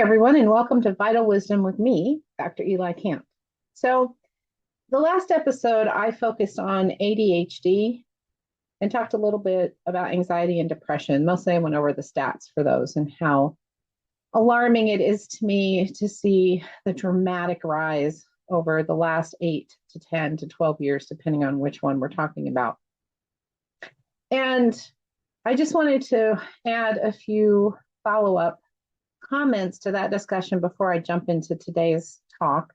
everyone, and welcome to Vital Wisdom with me, Dr. Eli Camp. So, the last episode, I focused on ADHD and talked a little bit about anxiety and depression. Mostly, I went over the stats for those and how alarming it is to me to see the dramatic rise over the last 8 to 10 to 12 years, depending on which one we're talking about. And I just wanted to add a few follow-up comments to that discussion before I jump into today's talk,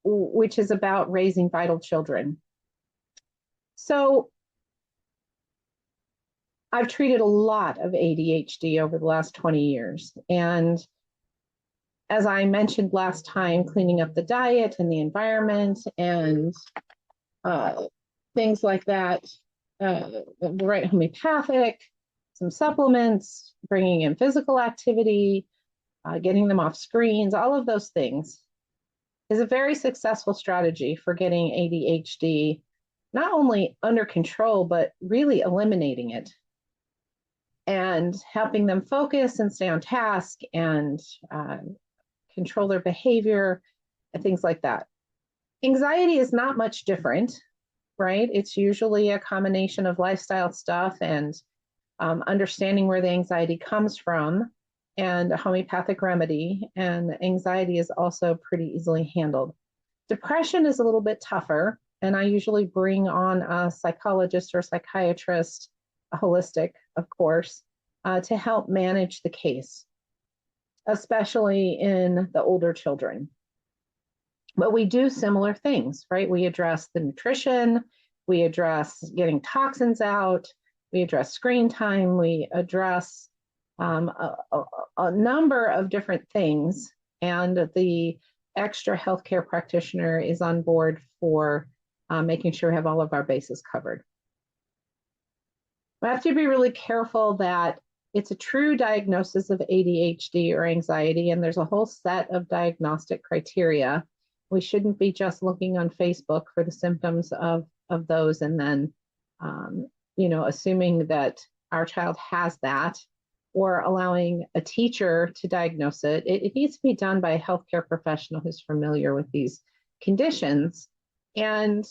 which is about raising vital children. So I've treated a lot of ADHD over the last 20 years. And as I mentioned last time, cleaning up the diet and the environment and things like that, the right homeopathic, some supplements, bringing in physical activity, getting them off screens, all of those things is a very successful strategy for getting ADHD not only under control, but really eliminating it and helping them focus and stay on task and control their behavior and things like that. Anxiety is not much different, right? It's usually a combination of lifestyle stuff and understanding where the anxiety comes from and a homeopathic remedy. And anxiety is also pretty easily handled. Depression is a little bit tougher. And I usually bring on a psychologist or psychiatrist, a holistic, of course, to help manage the case, especially in the older children. But we do similar things, right? We address the nutrition, we address getting toxins out, we address screen time, we address a number of different things, and the extra healthcare practitioner is on board for making sure we have all of our bases covered. We have to be really careful that it's a true diagnosis of ADHD or anxiety, and there's a whole set of diagnostic criteria. We shouldn't be just looking on Facebook for the symptoms of those and then assuming that our child has that, or allowing a teacher to diagnose it. It needs to be done by a healthcare professional who's familiar with these conditions. And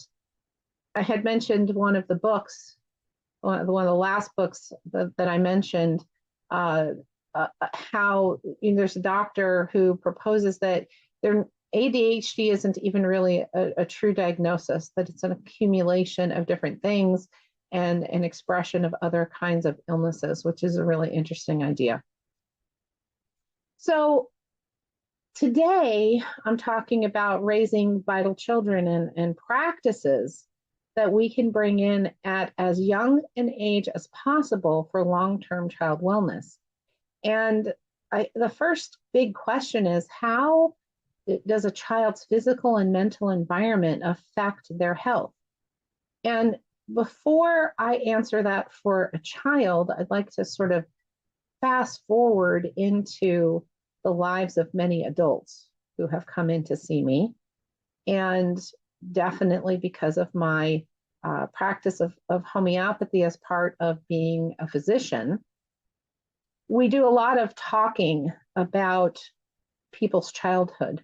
I had mentioned one of the books, one of the last books that I mentioned, how there's a doctor who proposes that their ADHD isn't even really a true diagnosis, that it's an accumulation of different things and an expression of other kinds of illnesses, which is a really interesting idea. So today I'm talking about raising vital children and practices that we can bring in at as young an age as possible for long-term child wellness. And the first big question is, how does a child's physical and mental environment affect their health? And before I answer that for a child, I'd like to sort of fast forward into the lives of many adults who have come in to see me. And definitely because of my practice of homeopathy as part of being a physician, we do a lot of talking about people's childhood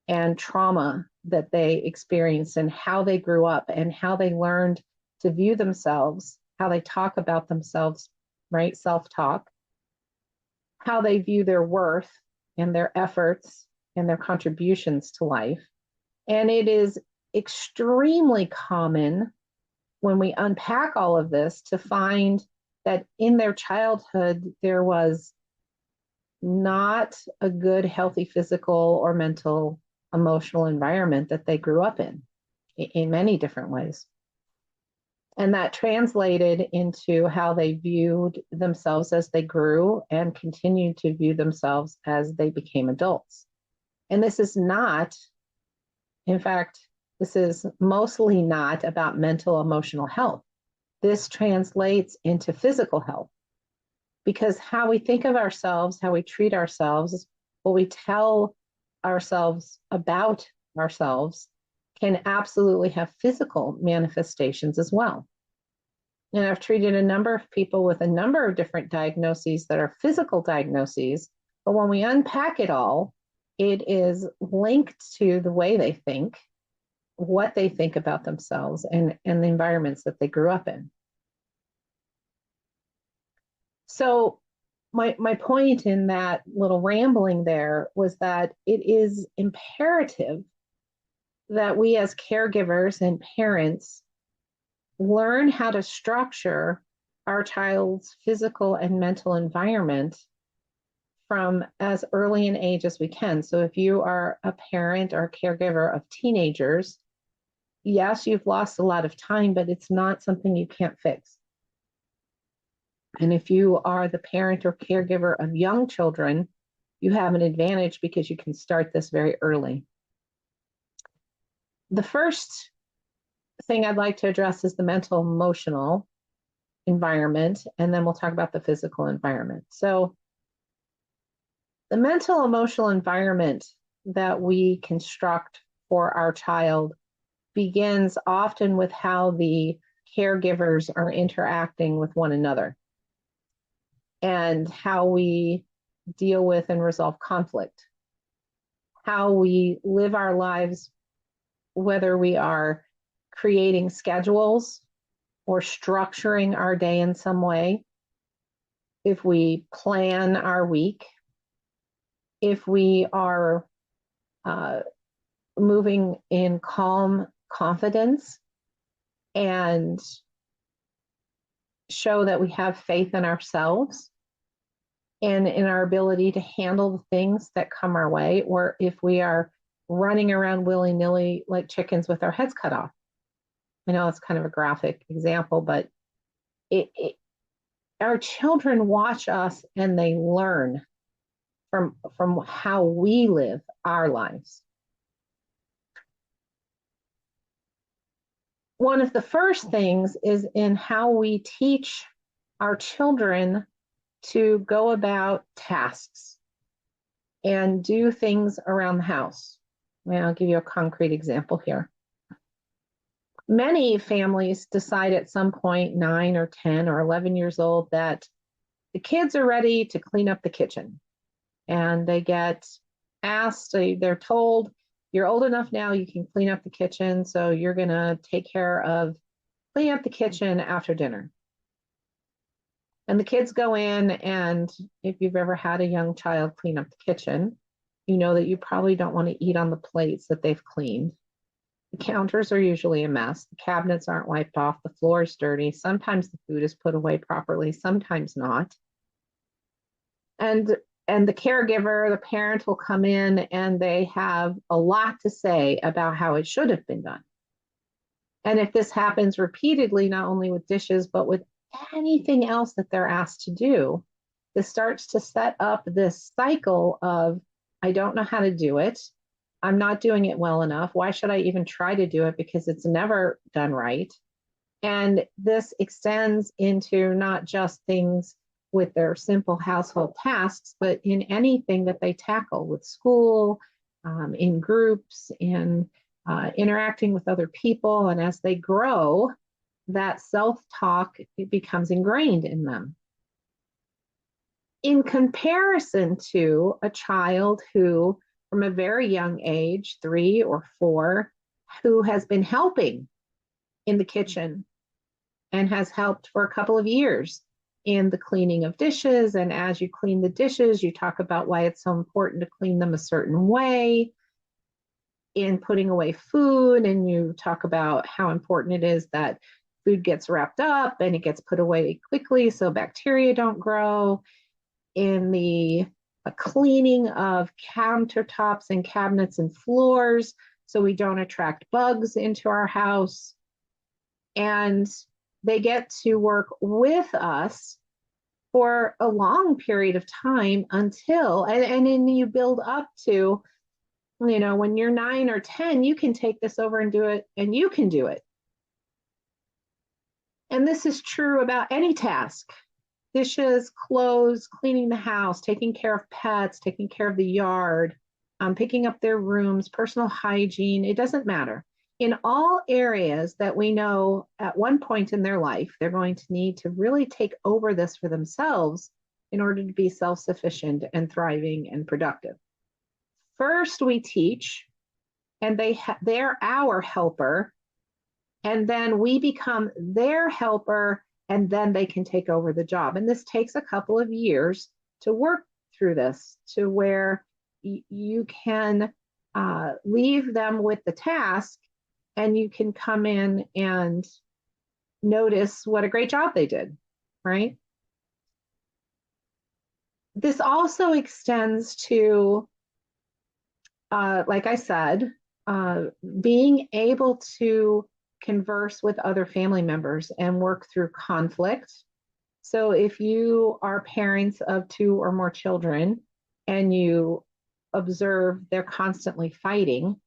and trauma that they experienced and how they grew up and how they learned to view themselves, how they talk about themselves, right? Self-talk, how they view their worth and their efforts and their contributions to life. And it is extremely common when we unpack all of this to find that in their childhood, there was not a good, healthy physical or mental, emotional environment that they grew up in many different ways. And that translated into how they viewed themselves as they grew and continued to view themselves as they became adults. And this is not, in fact, this is mostly not about mental, emotional health. This translates into physical health, because how we think of ourselves, how we treat ourselves, what we tell ourselves about ourselves can absolutely have physical manifestations as well. And I've treated a number of people with a number of different diagnoses that are physical diagnoses, But when we unpack it all, it is linked to the way they think, what they think about themselves, and the environments that they grew up in. So my point in that little rambling there was that it is imperative that we as caregivers and parents learn how to structure our child's physical and mental environment from as early an age as we can. So if you are a parent or caregiver of teenagers, yes, you've lost a lot of time, but it's not something you can't fix. And if you are the parent or caregiver of young children, you have an advantage because you can start this very early. The first thing I'd like to address is the mental emotional environment, and then we'll talk about the physical environment. So the mental emotional environment that we construct for our child begins often with how the caregivers are interacting with one another and how we deal with and resolve conflict, how we live our lives, whether we are creating schedules or structuring our day in some way, if we plan our week, if we are moving in calm confidence and show that we have faith in ourselves and in our ability to handle the things that come our way, or if we are running around willy-nilly like chickens with our heads cut off. I know it's kind of a graphic example, but our children watch us and they learn from how we live our lives. One of the first things is in how we teach our children to go about tasks and do things around the house. I'll give you a concrete example here. Many families decide at some point, 9 or 10 or 11 years old, that the kids are ready to clean up the kitchen. And they get asked, they're told, you're old enough now, you can clean up the kitchen, so you're going to take care of cleaning up the kitchen after dinner. And the kids go in, and if you've ever had a young child clean up the kitchen, you know that you probably don't want to eat on the plates that they've cleaned. The counters are usually a mess. The cabinets aren't wiped off. The floor is dirty. Sometimes the food is put away properly, sometimes not. And the caregiver, the parent will come in and they have a lot to say about how it should have been done. And if this happens repeatedly, not only with dishes, but with anything else that they're asked to do, this starts to set up this cycle of, I don't know how to do it. I'm not doing it well enough. Why should I even try to do it? Because it's never done right. And this extends into not just things with their simple household tasks, but in anything that they tackle with school, in groups, in interacting with other people. And as they grow, that self-talk, it becomes ingrained in them. In comparison to a child who, from a very young age, 3 or 4, who has been helping in the kitchen and has helped for a couple of years in the cleaning of dishes. And as you clean the dishes, you talk about why it's so important to clean them a certain way. In putting away food, and you talk about how important it is that food gets wrapped up and it gets put away quickly so bacteria don't grow. In the cleaning of countertops and cabinets and floors so we don't attract bugs into our house. And they get to work with us for a long period of time until, and then you build up to, when you're 9 or 10, you can take this over and do it, and you can do it. And this is true about any task: dishes, clothes, cleaning the house, taking care of pets, taking care of the yard, picking up their rooms, personal hygiene. It doesn't matter. In all areas that we know at one point in their life, they're going to need to really take over this for themselves in order to be self-sufficient and thriving and productive. First, we teach, and they're our helper, and then we become their helper, and then they can take over the job. And this takes a couple of years to work through this, to where you can leave them with the task, and you can come in and notice what a great job they did, right? This also extends to, like I said, being able to converse with other family members and work through conflict. So if you are parents of 2 or more children and you observe they're constantly fighting,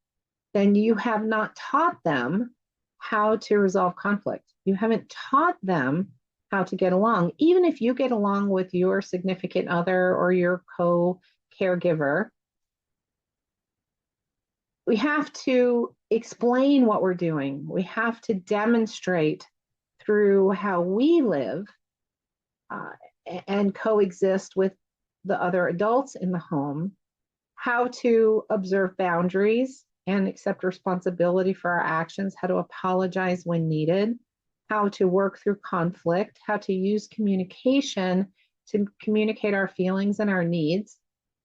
then you have not taught them how to resolve conflict. You haven't taught them how to get along. Even if you get along with your significant other or your co-caregiver, we have to explain what we're doing. We have to demonstrate through how we live and coexist with the other adults in the home, how to observe boundaries and accept responsibility for our actions, how to apologize when needed, how to work through conflict, how to use communication to communicate our feelings and our needs.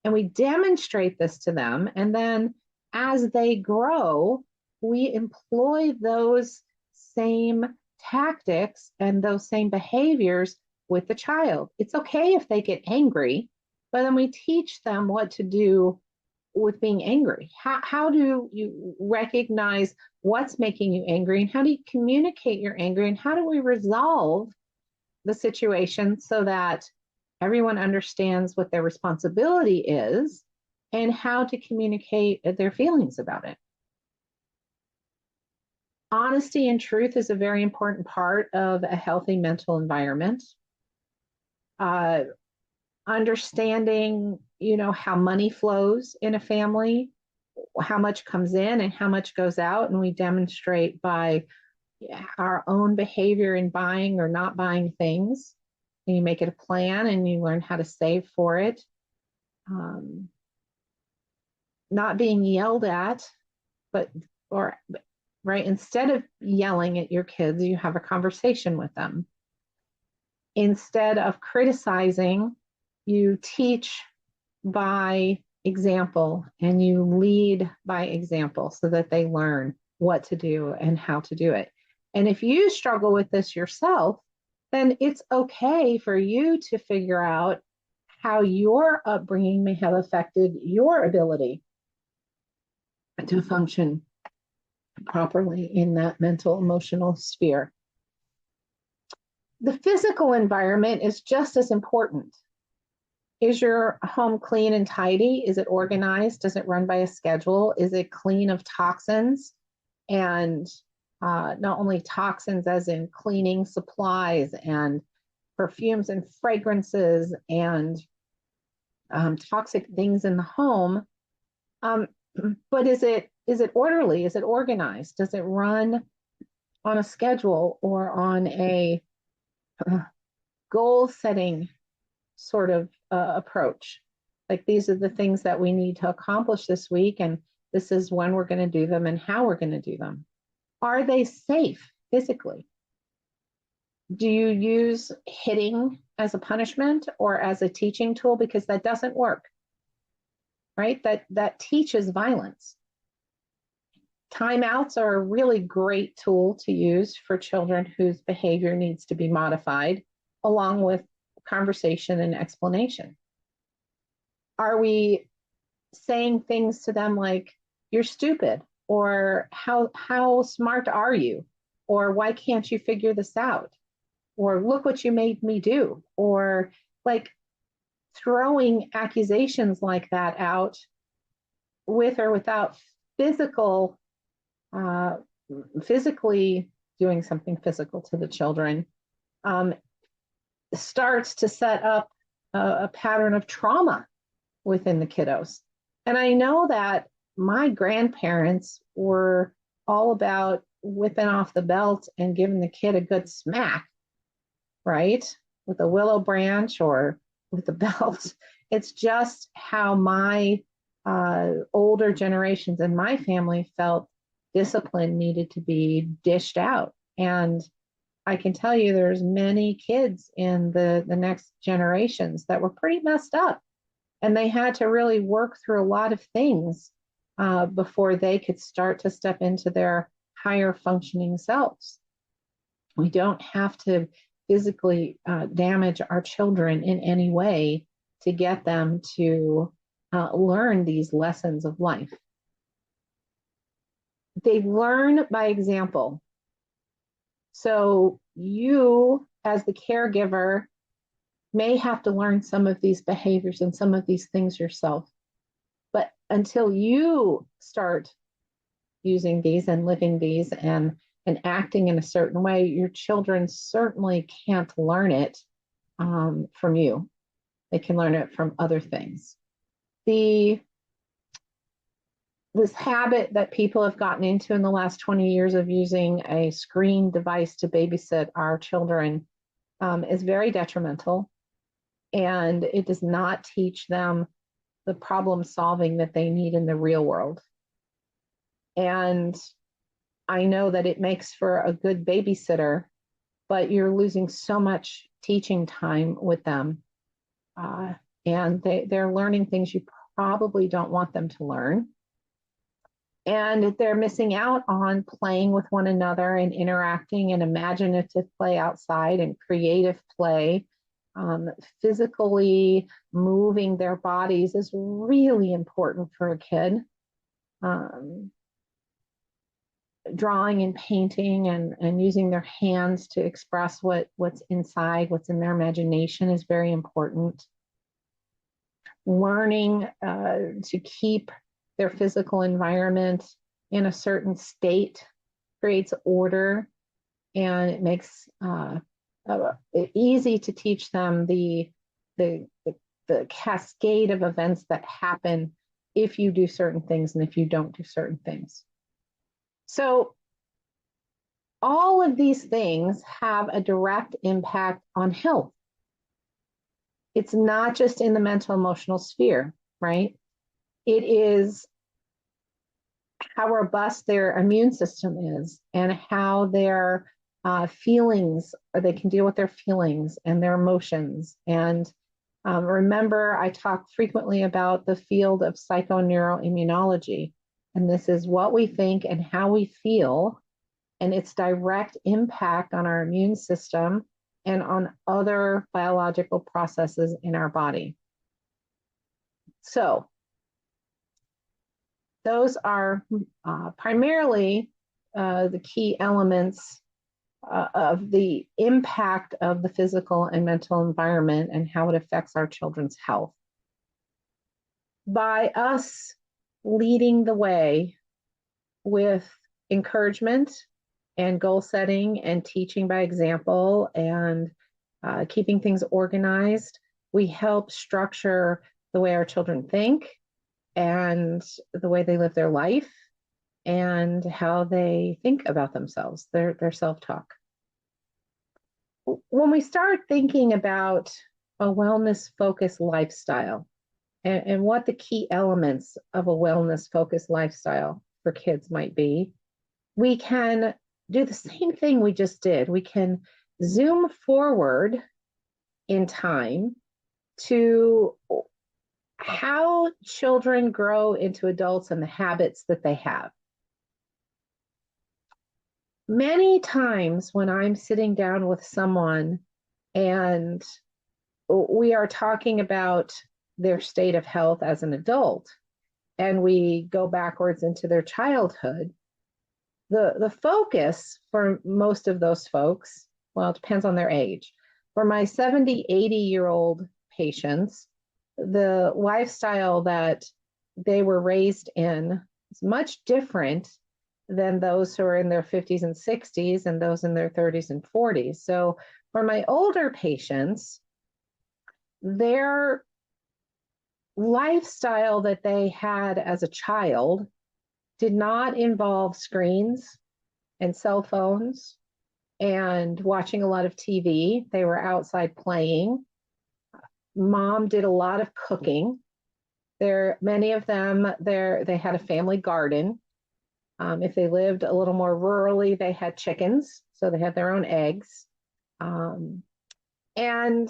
And we demonstrate this to them. And then as they grow, we employ those same tactics and those same behaviors with the child. It's okay if they get angry, but then we teach them what to do with being angry. How do you recognize what's making you angry, and how do you communicate your anger, and how do we resolve the situation so that everyone understands what their responsibility is and how to communicate their feelings about it. Honesty and truth is a very important part of a healthy mental environment. Understanding, how money flows in a family, how much comes in and how much goes out, and we demonstrate by our own behavior in buying or not buying things. And you make it a plan and you learn how to save for it. Not being yelled at, right, instead of yelling at your kids, you have a conversation with them. Instead of criticizing, you teach by example and you lead by example so that they learn what to do and how to do it. And if you struggle with this yourself, then it's okay for you to figure out how your upbringing may have affected your ability to function properly in that mental, emotional sphere. The physical environment is just as important. Is your home clean and tidy? Is it organized? Does it run by a schedule? Is it clean of toxins? And not only toxins as in cleaning supplies and perfumes and fragrances and toxic things in the home, but is it orderly? Is it organized? Does it run on a schedule or on a goal setting sort of approach? Like, these are the things that we need to accomplish this week, and this is when we're going to do them and how we're going to do them. Are they safe physically? Do you use hitting as a punishment or as a teaching tool? Because that doesn't work, right? That teaches violence. Timeouts are a really great tool to use for children whose behavior needs to be modified, along with conversation and explanation. Are we saying things to them like, "You're stupid," or how smart are you? Or, "Why can't you figure this out?" Or, "Look what you made me do." Or like throwing accusations like that out with or without physically doing something physical to the children, starts to set up a pattern of trauma within the kiddos. And I know that my grandparents were all about whipping off the belt and giving the kid a good smack, right? With a willow branch or with a belt. It's just how my older generations in my family felt discipline needed to be dished out. And I can tell you there's many kids in the next generations that were pretty messed up. And they had to really work through a lot of things before they could start to step into their higher functioning selves. We don't have to physically damage our children in any way to get them to learn these lessons of life. They learn by example. So you, as the caregiver, may have to learn some of these behaviors and some of these things yourself. But until you start using these and living these and acting in a certain way, your children certainly can't learn it from you. They can learn it from other things. This habit that people have gotten into in the last 20 years of using a screen device to babysit our children is very detrimental, and it does not teach them the problem solving that they need in the real world. And I know that it makes for a good babysitter, but you're losing so much teaching time with them. And they're learning things you probably don't want them to learn. And they're missing out on playing with one another and interacting and imaginative play outside and creative play. Physically moving their bodies is really important for a kid. Drawing and painting and using their hands to express what's inside, what's in their imagination is very important. Learning to keep their physical environment in a certain state creates order, and it makes it easy to teach them the cascade of events that happen if you do certain things and if you don't do certain things. So all of these things have a direct impact on health. It's not just in the mental emotional sphere, right? It is how robust their immune system is and how their feelings, or they can deal with their feelings and their emotions. And remember, I talk frequently about the field of psychoneuroimmunology. And this is what we think and how we feel, and its direct impact on our immune system and on other biological processes in our body. So those are primarily the key elements of the impact of the physical and mental environment and how it affects our children's health. By us leading the way with encouragement and goal setting and teaching by example and keeping things organized, we help structure the way our children think and the way they live their life and how they think about themselves, their self-talk. When we start thinking about a wellness-focused lifestyle and what the key elements of a wellness-focused lifestyle for kids might be, we can do the same thing we just did. We can zoom forward in time to how children grow into adults and the habits that they have. Many times when I'm sitting down with someone and we are talking about their state of health as an adult, and we go backwards into their childhood, the focus for most of those folks, well, it depends on their age. For my 70, 80-year-old patients, the lifestyle that they were raised in is much different than those who are in their 50s and 60s and those in their 30s and 40s. So for my older patients, their lifestyle that they had as a child did not involve screens and cell phones and watching a lot of TV. They were outside playing. Mom did a lot of cooking. Many of them, they had a family garden. If they lived a little more rurally, they had chickens, so they had their own eggs. Um, and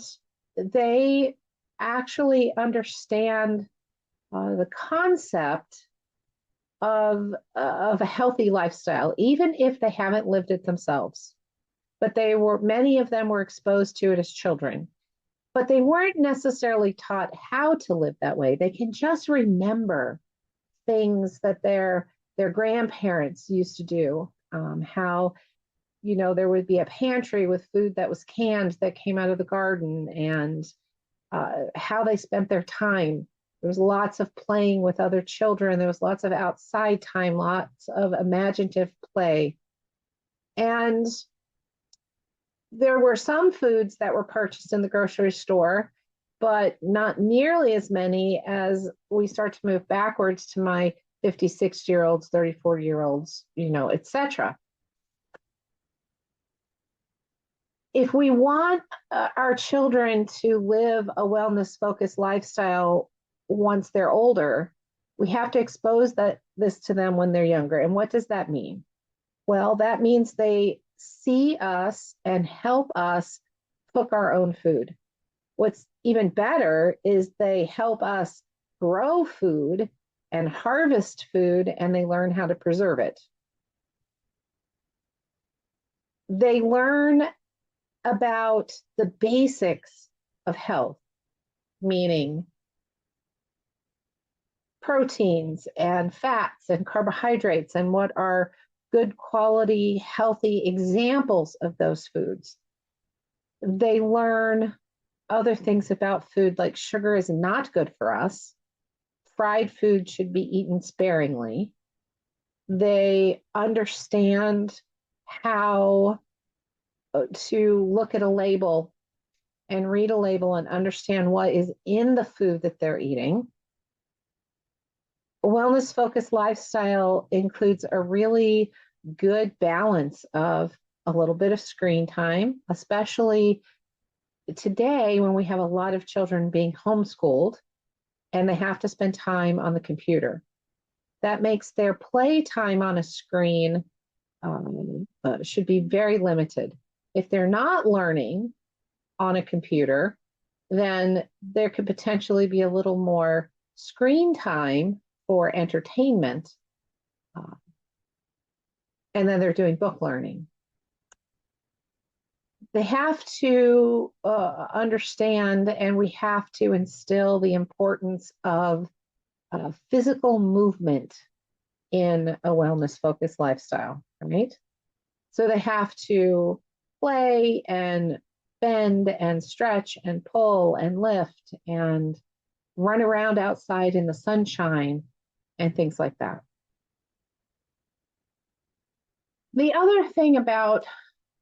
they actually understand the concept of a healthy lifestyle, even if they haven't lived it themselves. But many of them were exposed to it as children. But they weren't necessarily taught how to live that way. They can just remember things that their grandparents used to do. How there would be a pantry with food that was canned that came out of the garden, and how they spent their time. There was lots of playing with other children. There was lots of outside time, lots of imaginative play. And there were some foods that were purchased in the grocery store, but not nearly as many as we start to move backwards to my 56-year-olds, 34-year-olds, etc. If we want our children to live a wellness-focused lifestyle once they're older, we have to expose this to them when they're younger. And what does that mean? Well, that means they see us and help us cook our own food. What's even better is they help us grow food and harvest food, and they learn how to preserve it. They learn about the basics of health, meaning proteins and fats and carbohydrates, and what are good quality, healthy examples of those foods. They learn other things about food, like sugar is not good for us. Fried food should be eaten sparingly. They understand how to look at a label and read a label and understand what is in the food that they're eating. A wellness-focused lifestyle includes a really good balance of a little bit of screen time, especially today when we have a lot of children being homeschooled and they have to spend time on the computer. That makes their play time on a screen should be very limited. If they're not learning on a computer, then there could potentially be a little more screen time for entertainment. And then they're doing book learning. They have to understand, and we have to instill the importance of physical movement in a wellness-focused lifestyle, right? So they have to play and bend and stretch and pull and lift and run around outside in the sunshine and things like that. The other thing about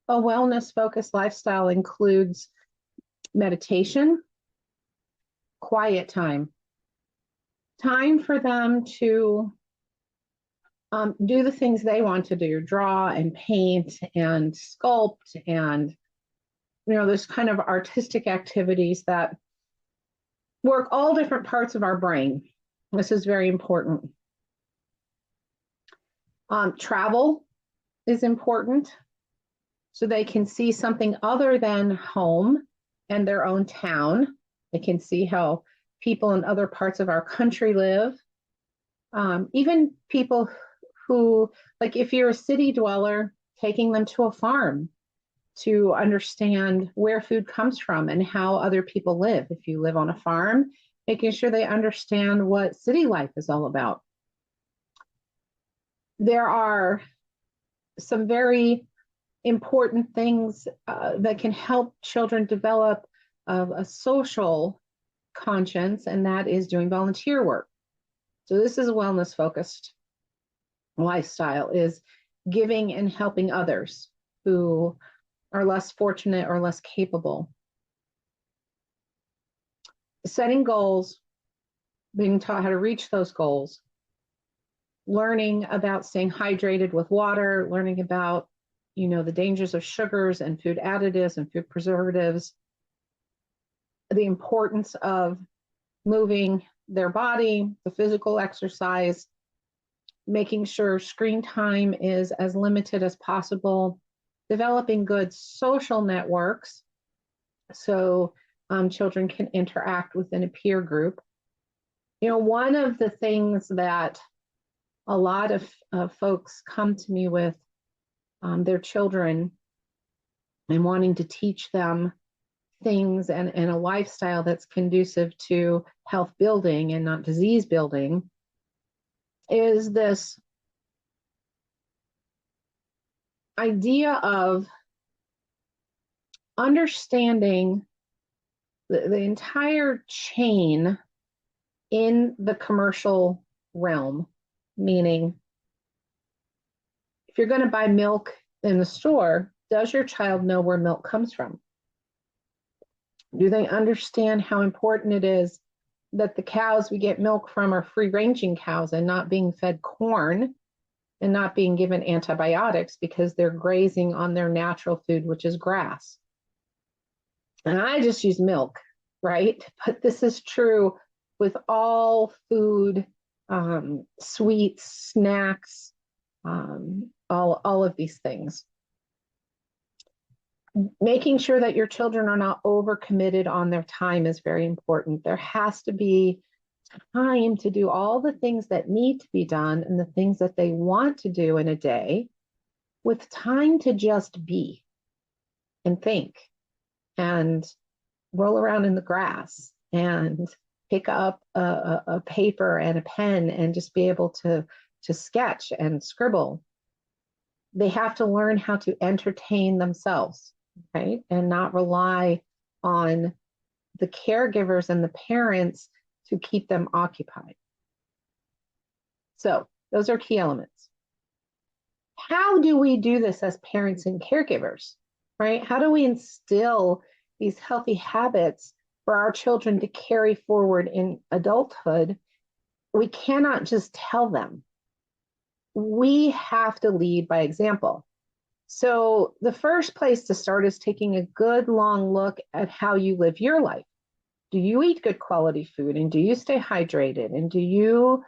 a wellness-focused lifestyle includes meditation, quiet time for them to do the things they want to do, draw and paint and sculpt, and those kind of artistic activities that work all different parts of our brain. This is very important. Travel is important, so they can see something other than home and their own town. They can see how people in other parts of our country live. Even people who, like if you're a city dweller, taking them to a farm to understand where food comes from and how other people live. If you live on a farm, making sure they understand what city life is all about. There are some very important things that can help children develop a social conscience, and that is doing volunteer work. So this is a wellness-focused lifestyle, is giving and helping others who are less fortunate or less capable. Setting goals, being taught how to reach those goals, learning about staying hydrated with water, learning about the dangers of sugars and food additives and food preservatives. the importance of moving their body, the physical exercise, making sure screen time is as limited as possible, developing good social networks so children can interact within a peer group. One of the things that a lot of folks come to me with their children and wanting to teach them things and a lifestyle that's conducive to health building and not disease building is this idea of understanding the entire chain in the commercial realm, meaning if you're going to buy milk in the store, does your child know where milk comes from? Do they understand how important it is that the cows we get milk from are free-ranging cows and not being fed corn and not being given antibiotics because they're grazing on their natural food, which is grass? And I just use milk, right? But this is true with all food, sweets, snacks, all of these things. Making sure that your children are not overcommitted on their time is very important. There has to be time to do all the things that need to be done and the things that they want to do in a day, with time to just be and think and roll around in the grass and pick up a paper and a pen and just be able to sketch and scribble. They have to learn how to entertain themselves, right? And not rely on the caregivers and the parents to keep them occupied. So those are key elements. How do we do this as parents and caregivers, right? How do we instill these healthy habits for our children to carry forward in adulthood? We cannot just tell them. We have to lead by example. So the first place to start is taking a good long look at how you live your life. Do you eat good quality food? And do you stay hydrated? And do you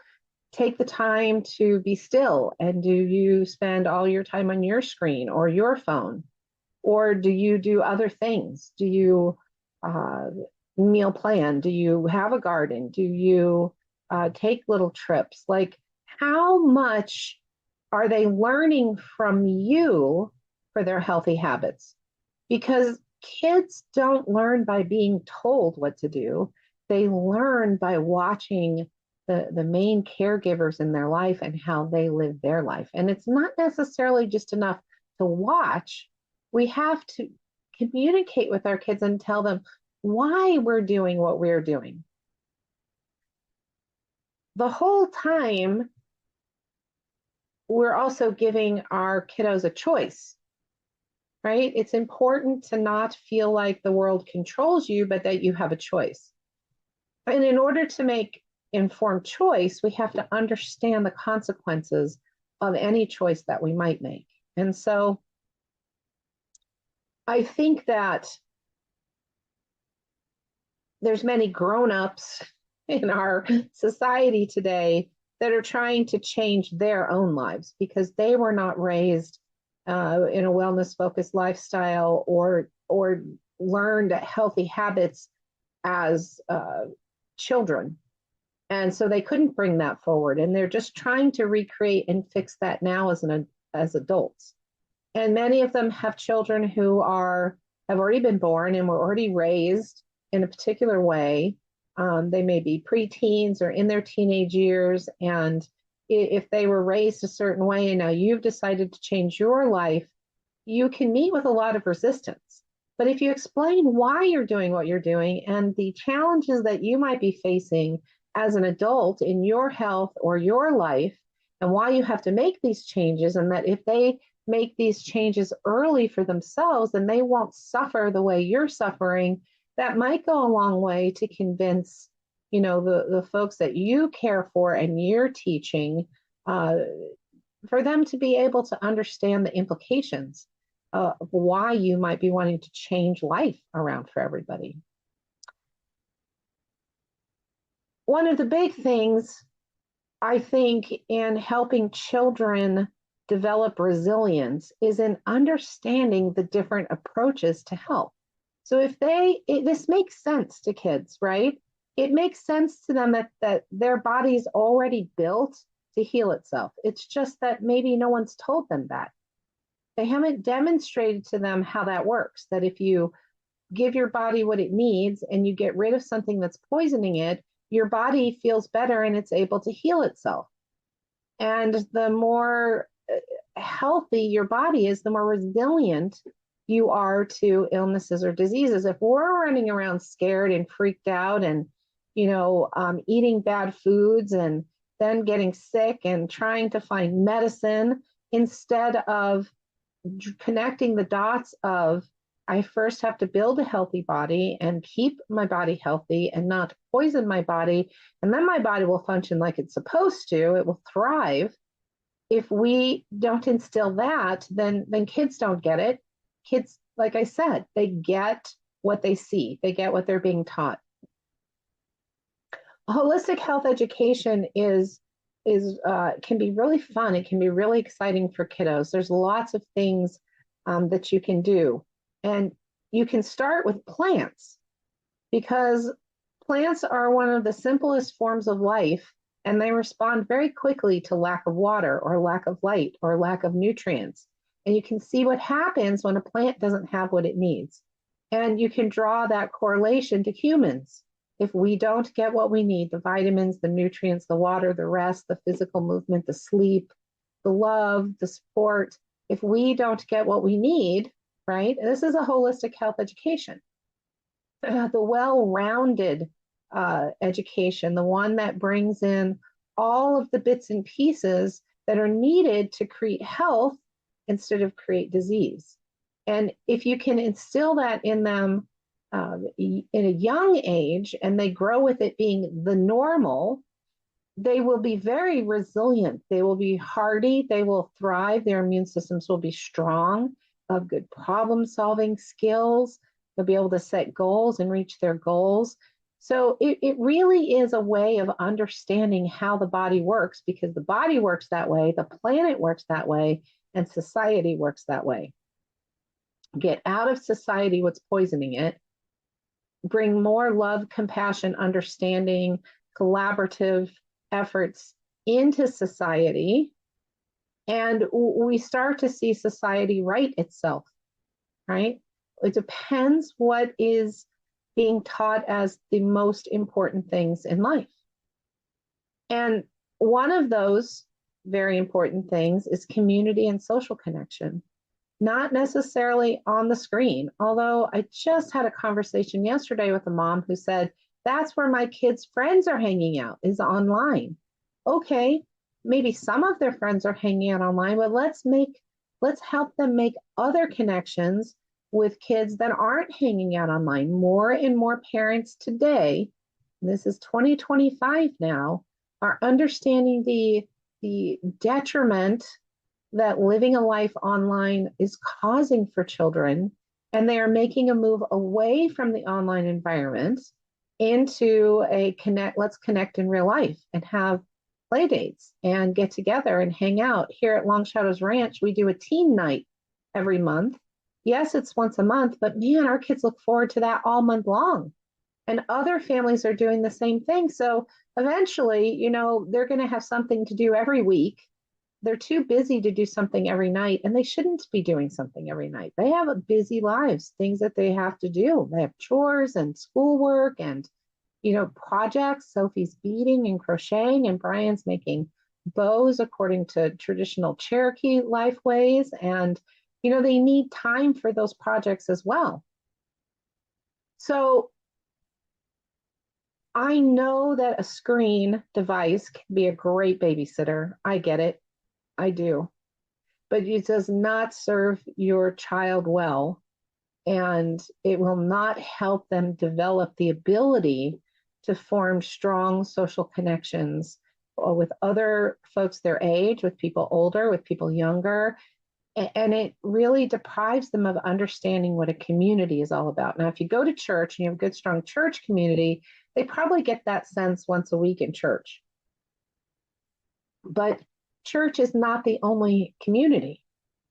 take the time to be still? And do you spend all your time on your screen or your phone? Or do you do other things? Do you meal plan? Do you have a garden? Do you take little trips? Like, how much are they learning from you for their healthy habits? Because kids don't learn by being told what to do. They learn by watching the main caregivers in their life and how they live their life. And it's not necessarily just enough to watch. We have to communicate with our kids and tell them why we're doing what we're doing. The whole time, we're also giving our kiddos a choice, right? It's important to not feel like the world controls you, but that you have a choice. And in order to make informed choice, we have to understand the consequences of any choice that we might make. And so I think that there's many grown-ups in our society today that are trying to change their own lives because they were not raised in a wellness-focused lifestyle or learned healthy habits as children. And so they couldn't bring that forward. And they're just trying to recreate and fix that now as adults. And many of them have children who have already been born and were already raised in a particular way. They may be preteens or in their teenage years. And if they were raised a certain way and now you've decided to change your life, you can meet with a lot of resistance. But if you explain why you're doing what you're doing and the challenges that you might be facing as an adult in your health or your life, and why you have to make these changes, and that if they make these changes early for themselves, then they won't suffer the way you're suffering, that might go a long way to convince, the folks that you care for and you're teaching, for them to be able to understand the implications of why you might be wanting to change life around for everybody. one of the big things I think in helping children develop resilience is in understanding the different approaches to health. So if this makes sense to kids, right? It makes sense to them that their body's already built to heal itself. It's just that maybe no one's told them that. They haven't demonstrated to them how that works, that if you give your body what it needs and you get rid of something that's poisoning it, your body feels better and it's able to heal itself. And the more healthy your body is, the more resilient you are to illnesses or diseases. If we're running around scared and freaked out and, eating bad foods and then getting sick and trying to find medicine instead of connecting the dots of, I first have to build a healthy body and keep my body healthy and not poison my body. And then my body will function like it's supposed to. It will thrive. If we don't instill that, then kids don't get it. Kids, like I said, they get what they see. They get what they're being taught. Holistic health education can be really fun. It can be really exciting for kiddos. There's lots of things that you can do. And you can start with plants because plants are one of the simplest forms of life, and they respond very quickly to lack of water or lack of light or lack of nutrients. And you can see what happens when a plant doesn't have what it needs. And you can draw that correlation to humans. If we don't get what we need, the vitamins, the nutrients, the water, the rest, the physical movement, the sleep, the love, the support, if we don't get what we need, right? This is a holistic health education. The well-rounded education, the one that brings in all of the bits and pieces that are needed to create health instead of create disease. And if you can instill that in them in a young age and they grow with it being the normal, they will be very resilient. They will be hardy. They will thrive. Their immune systems will be strong, of good problem solving skills. They'll be able to set goals and reach their goals. So it really is a way of understanding how the body works, because the body works that way, the planet works that way, and society works that way. Get out of society what's poisoning it. Bring more love, compassion, understanding, collaborative efforts into society. And we start to see society right itself, right? It depends what is being taught as the most important things in life. And one of those very important things is community and social connection, not necessarily on the screen. Although I just had a conversation yesterday with a mom who said, that's where my kids' friends are hanging out, is online. Okay, maybe some of their friends are hanging out online, but let's help them make other connections with kids that aren't hanging out online. More and more parents today, this is 2025 now, are understanding the detriment that living a life online is causing for children, and they are making a move away from the online environment into let's connect in real life and have play dates and get together and hang out. Here at Long Shadows Ranch, we do a teen night every month. Yes, it's once a month, but man, our kids look forward to that all month long. And other families are doing the same thing. So eventually, they're going to have something to do every week. They're too busy to do something every night, and they shouldn't be doing something every night. They have busy lives, things that they have to do. They have chores and schoolwork and, projects. Sophie's beading and crocheting, and Brian's making bows according to traditional Cherokee life ways. And, they need time for those projects as well. So I know that a screen device can be a great babysitter. I get it. I do. But it does not serve your child well, and it will not help them develop the ability to form strong social connections with other folks their age, with people older, with people younger. And it really deprives them of understanding what a community is all about. Now, if you go to church and you have a good, strong church community, they probably get that sense once a week in church. But church is not the only community,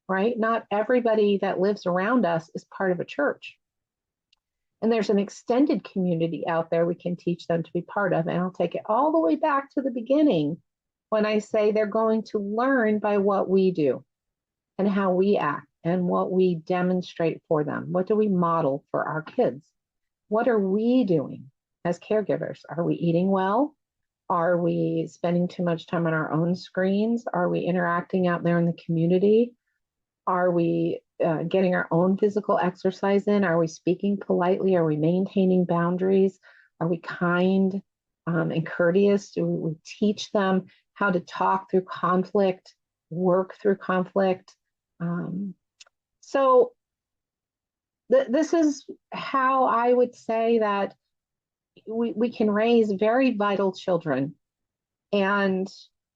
right? Not everybody that lives around us is part of a church. And there's an extended community out there we can teach them to be part of. And I'll take it all the way back to the beginning when I say they're going to learn by what we do and how we act and what we demonstrate for them. What do we model for our kids? What are we doing as caregivers? Are we eating well? Are we spending too much time on our own screens? Are we interacting out there in the community? Are we getting our own physical exercise in? Are we speaking politely? Are we maintaining boundaries? Are we kind and courteous? Do we teach them how to talk through conflict, work through conflict? So this is how I would say that we can raise very vital children, and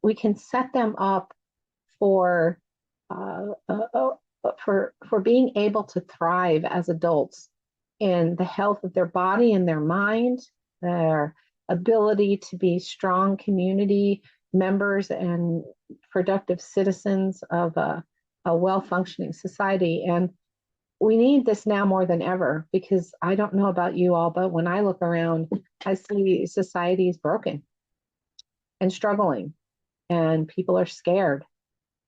we can set them up for for being able to thrive as adults in the health of their body and their mind, their ability to be strong community members and productive citizens of a well-functioning society. And we need this now more than ever, because I don't know about you all, but when I look around, I see society is broken and struggling, and people are scared,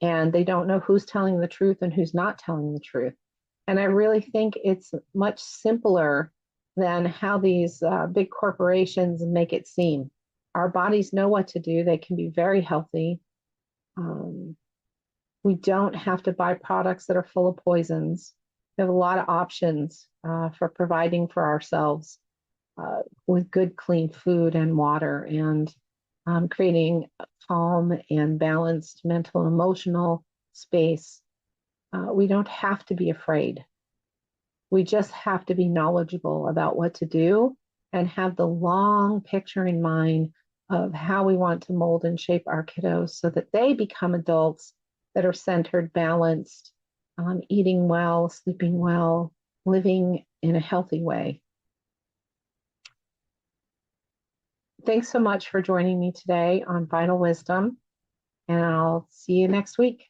and they don't know who's telling the truth and who's not telling the truth. And I really think it's much simpler than how these big corporations make it seem. Our bodies know what to do. They can be very healthy. We don't have to buy products that are full of poisons. We have a lot of options for providing for ourselves with good, clean food and water, and creating a calm and balanced mental and emotional space. We don't have to be afraid. We just have to be knowledgeable about what to do and have the long picture in mind of how we want to mold and shape our kiddos so that they become adults that are centered, balanced, eating well, sleeping well, living in a healthy way. Thanks so much for joining me today on Vital Wisdom, and I'll see you next week.